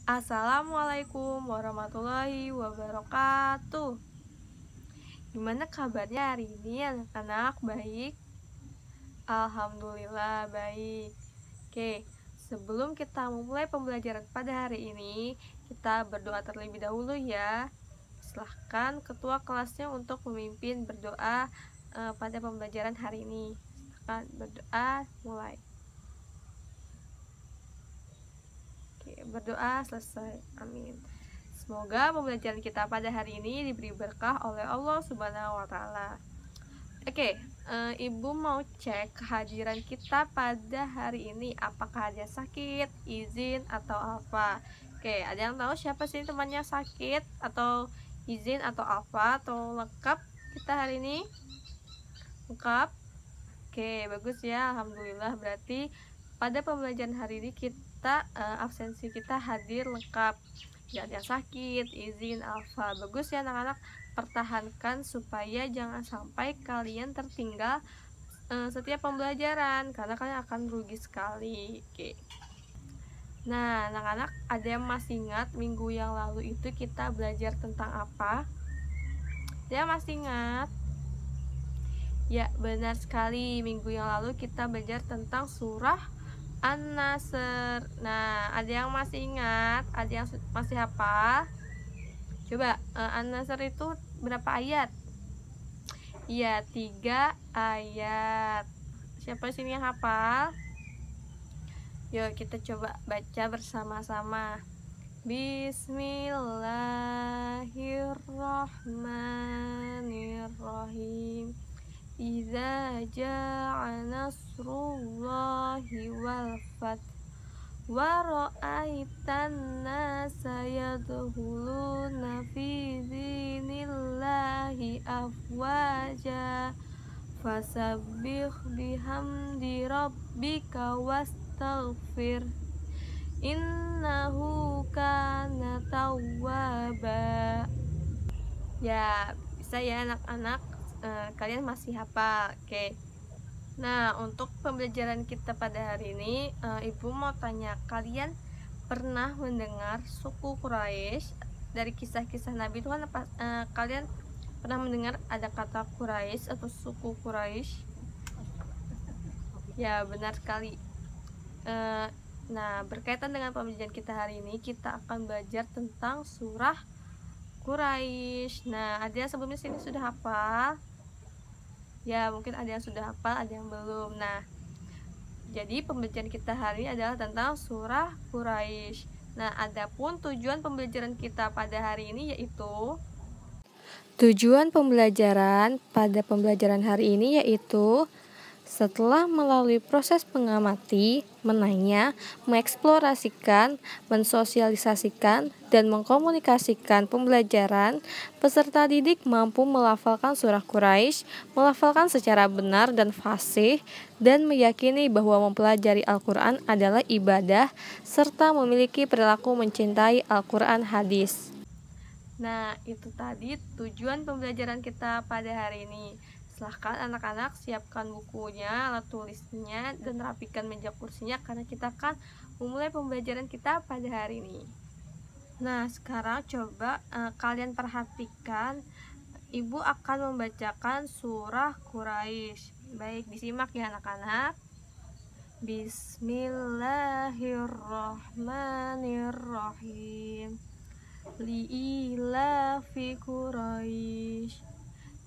Assalamualaikum warahmatullahi wabarakatuh. Gimana kabarnya hari ini anak-anak? Baik? Alhamdulillah baik. Oke, sebelum kita memulai pembelajaran pada hari ini, kita berdoa terlebih dahulu ya. Silahkan ketua kelasnya untuk memimpin berdoa pada pembelajaran hari ini. Silahkan berdoa, mulai. Oke, berdoa selesai. Amin. Semoga pembelajaran kita pada hari ini diberi berkah oleh Allah Subhanahu wa Ta'ala. Oke, Ibu mau cek kehadiran kita pada hari ini. Apakah ada sakit, izin, atau apa? Oke, ada yang tahu siapa sih temannya sakit, atau izin, atau apa, atau lengkap kita hari ini? Lengkap? Oke, bagus ya. Alhamdulillah, berarti pada pembelajaran hari ini kita absensi kita hadir lengkap. Gak ada sakit, izin, alfa. Bagus ya anak-anak, pertahankan supaya jangan sampai kalian tertinggal setiap pembelajaran, karena kalian akan rugi sekali. Oke. Nah anak-anak, ada yang masih ingat minggu yang lalu itu kita belajar tentang apa? Dia masih ingat? Ya, benar sekali, minggu yang lalu kita belajar tentang surah An-Nasr. Nah, ada yang masih ingat? Ada yang masih hafal? Coba, An-Nasr itu berapa ayat? Iya, 3 ayat. Siapa sini yang hafal? Yuk, kita coba baca bersama-sama. Bismillahirrahmanirrahim. Idza jaa nasrullahi wal fath wa ra'aitan nasa yadkhuluna fi dinillahi afwaja fasabbih bihamdi rabbika wastaghfir innahu kana tawwaba. Ya, bisa ya anak-anak, kalian masih hafal. Oke. Nah, untuk pembelajaran kita pada hari ini, Ibu mau tanya, kalian pernah mendengar suku Quraisy? Dari kisah-kisah Nabi itu kan kalian pernah mendengar ada kata Quraisy atau suku Quraisy? Ya, benar sekali. Nah, berkaitan dengan pembelajaran kita hari ini, kita akan belajar tentang surah Quraisy. Nah, ada yang sebelumnya sini sudah hafal? Ya, mungkin ada yang sudah hafal, ada yang belum. Nah, jadi pembelajaran kita hari ini adalah tentang surah Quraisy. Nah, adapun tujuan pembelajaran kita pada hari ini yaitu setelah melalui proses mengamati, menanya, mengeksplorasikan, mensosialisasikan, dan mengkomunikasikan pembelajaran, peserta didik mampu melafalkan surah Quraisy, melafalkan secara benar dan fasih, dan meyakini bahwa mempelajari Al-Quran adalah ibadah, serta memiliki perilaku mencintai Al-Quran hadis. Nah, itu tadi tujuan pembelajaran kita pada hari ini. Silahkan anak-anak siapkan bukunya, alat tulisnya, dan rapikan meja kursinya karena kita akan memulai pembelajaran kita pada hari ini. Nah, sekarang coba kalian perhatikan, Ibu akan membacakan surah Quraisy. Baik, disimak ya anak-anak. Bismillahirrahmanirrahim. Li'ilafi Quraisy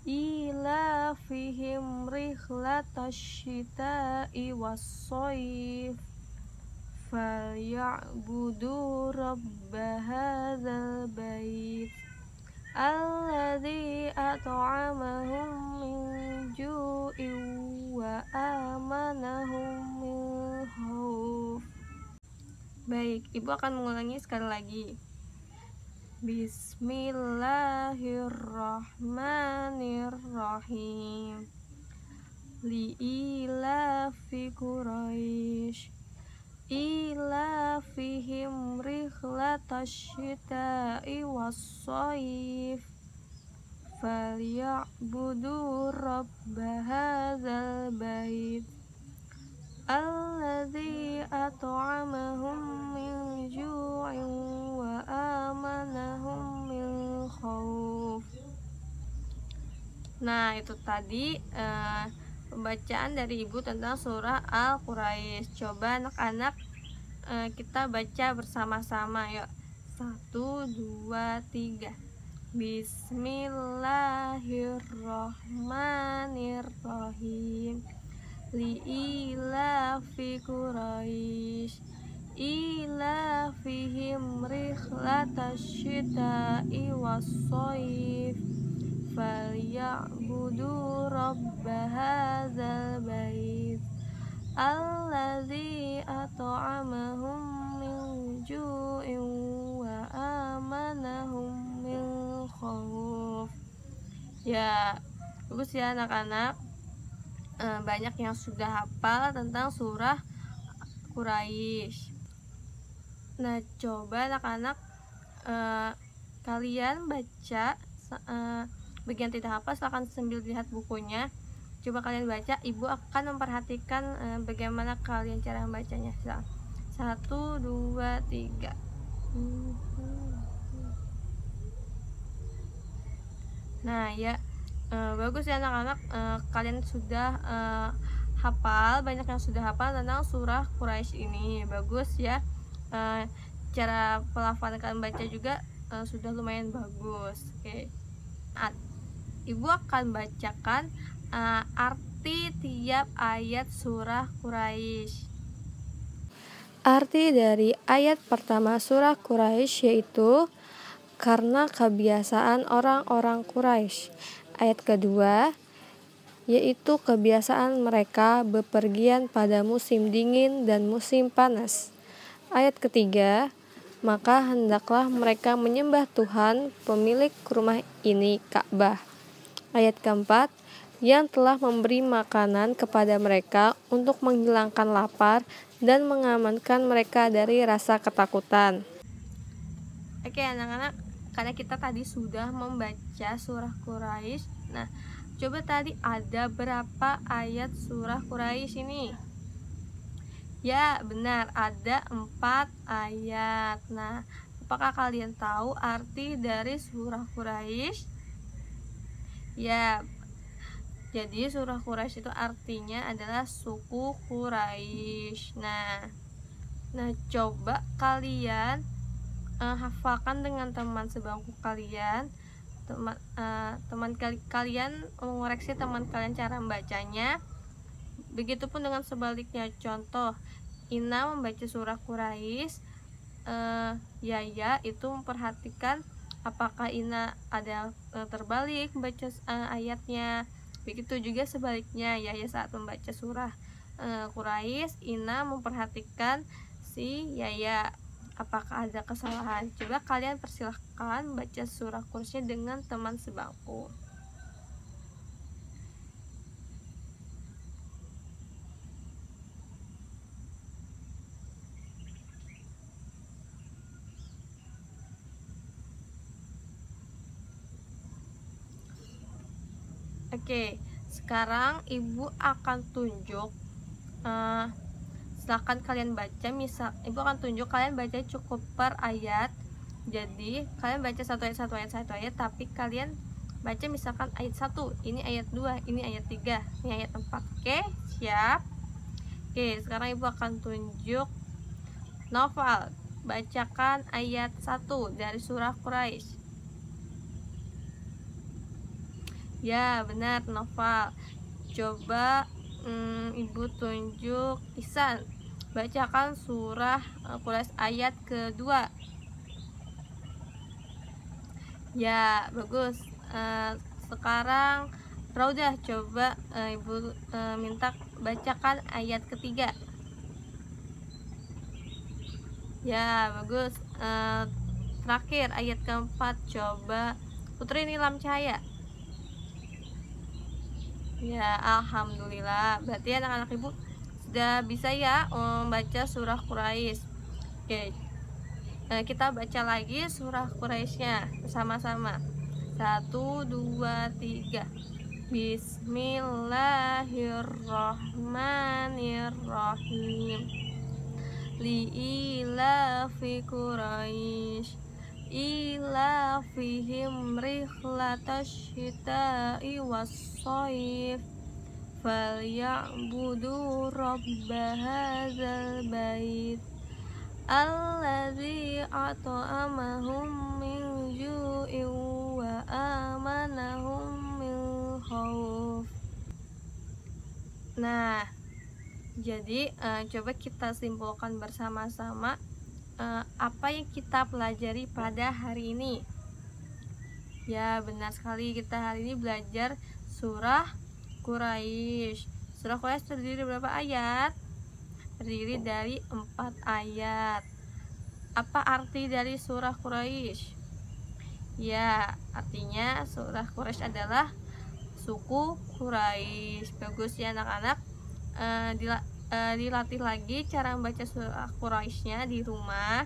ilafihim rihlatasyita'i was-shayf falya'budu rabba hadzal bait alladzi at'amahum min ju'in wa amanahum min khauf. Baik, Ibu akan mengulangi sekali lagi. Bismillahirrahmanirrahim. Li'ilafi Quraisy ilafihim rihlatasyita'i was-shayf falya'budu rabba hadzal bait alladzi at'amahum min ju'in Nah, itu tadi pembacaan dari Ibu tentang surah Al-Quraisy. Coba anak-anak kita baca bersama-sama, yuk. 1, 2, 3. Bismillahirrahmanirrahim. Li'ilafi Quraisy ilafihim rihlatasyita'i was-shaif falyabudu rabba hadzal bait allazi at'amahum min ju'in wa amanahum min khauf. Ya, bagus ya anak-anak. Banyak yang sudah hafal tentang surah Quraisy. Nah, coba anak-anak kalian baca bagian tidak hafal, silahkan sambil lihat bukunya. Coba kalian baca, Ibu akan memperhatikan bagaimana kalian cara membacanya. 1, 2, 3. Nah, ya, bagus ya anak-anak, kalian sudah hafal, banyak yang sudah hafal tentang surah Quraisy ini. Bagus ya, cara pelafalan kalian baca juga sudah lumayan bagus. Oke. Ibu akan bacakan arti tiap ayat surah Quraisy. Arti dari ayat pertama surah Quraisy yaitu karena kebiasaan orang-orang Quraisy. Ayat kedua yaitu kebiasaan mereka bepergian pada musim dingin dan musim panas. Ayat ketiga, maka hendaklah mereka menyembah Tuhan pemilik rumah ini, Ka'bah. Ayat keempat, yang telah memberi makanan kepada mereka untuk menghilangkan lapar dan mengamankan mereka dari rasa ketakutan. Oke anak-anak, karena kita tadi sudah membaca surah Quraisy. Nah, coba tadi ada berapa ayat surah Quraisy ini? Ya, benar, ada 4 ayat. Nah, apakah kalian tahu arti dari surah Quraisy? Ya, jadi surah Quraisy itu artinya adalah suku Quraisy. Nah, coba kalian hafalkan dengan teman sebangku kalian. Teman kalian mengoreksi teman kalian cara membacanya. Begitupun dengan sebaliknya. Contoh, Ina membaca surah Quraisy, Yaya itu memperhatikan apakah Ina ada terbalik membaca ayatnya. Begitu juga sebaliknya, Yaya saat membaca surah Quraisy, Ina memperhatikan si Yaya apakah ada kesalahan. Coba kalian persilahkan baca surah Quraisy dengan teman sebangku. Oke, sekarang Ibu akan tunjuk, silahkan kalian baca. Misal Ibu akan tunjuk, kalian baca cukup per ayat. Jadi kalian baca satu ayat, tapi kalian baca misalkan ayat 1, ini ayat 2, ini ayat 3, ini ayat 4. Oke, siap? Oke, sekarang Ibu akan tunjuk Noval, bacakan ayat 1 dari surah Quraisy. Ya, benar Noval. Coba Ibu tunjuk Ihsan, bacakan surah Quraisy ayat kedua. Ya, bagus. Sekarang Raudah, coba Ibu minta bacakan ayat ketiga. Ya, bagus. Terakhir ayat keempat, coba Putri Nilam Cahaya. Ya, alhamdulillah. Berarti anak-anak Ibu sudah bisa ya membaca surah Quraisy. Oke, kita baca lagi surah Quraisynya bersama-sama. 1, 2, 3. Bismillahirrahmanirrahim. Li'ilafi Quraisy ilafihim rihlatash syita'i was-shayf falyabudu rabba hadzal bait alladzi at'amahum min ju'in wa amanahum min khauf. Nah, jadi coba kita simpulkan bersama-sama apa yang kita pelajari pada hari ini. Ya, benar sekali, kita hari ini belajar surah Quraisy. Surah Quraisy terdiri dari berapa ayat? Terdiri dari 4 ayat. Apa arti dari surah Quraisy? Ya, artinya surah Quraisy adalah suku Quraisy. Bagus ya anak-anak. Dilatih lagi cara membaca surah Quraisynya di rumah,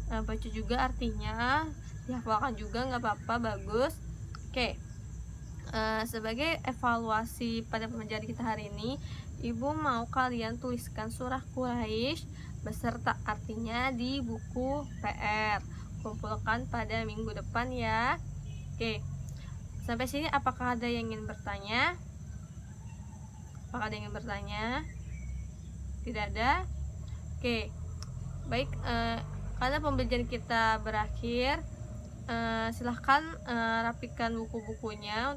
baca juga artinya, dihafalkan juga nggak apa-apa, bagus. Oke, sebagai evaluasi pada pembelajaran kita hari ini, ibu mau kalian tuliskan surah Quraisy beserta artinya di buku PR, kumpulkan pada minggu depan ya. Oke, sampai sini apakah ada yang ingin bertanya? Apakah ada yang ingin bertanya? Tidak ada? Oke, baik, karena pembelajaran kita berakhir, silahkan rapikan buku-bukunya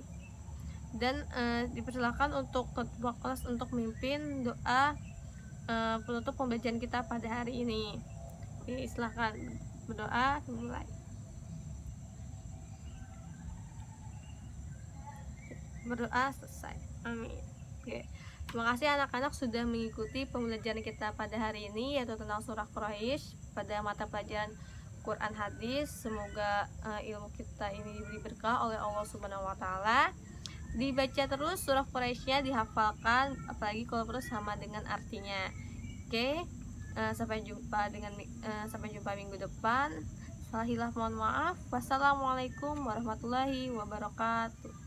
dan dipersilahkan untuk ketua kelas untuk memimpin doa penutup pembelajaran kita pada hari ini. Oke, silahkan berdoa, mulai. Berdoa selesai. Amin. Oke. Terima kasih anak-anak sudah mengikuti pembelajaran kita pada hari ini, yaitu tentang surah Quraisy pada mata pelajaran Quran Hadis. Semoga ilmu kita ini diberi berkah oleh Allah Subhanahu wa taala. Dibaca terus surah Quraisynya, dihafalkan, apalagi kalau perlu sama dengan artinya. Oke, sampai jumpa minggu depan. Salah hilaf mohon maaf. Wassalamualaikum warahmatullahi wabarakatuh.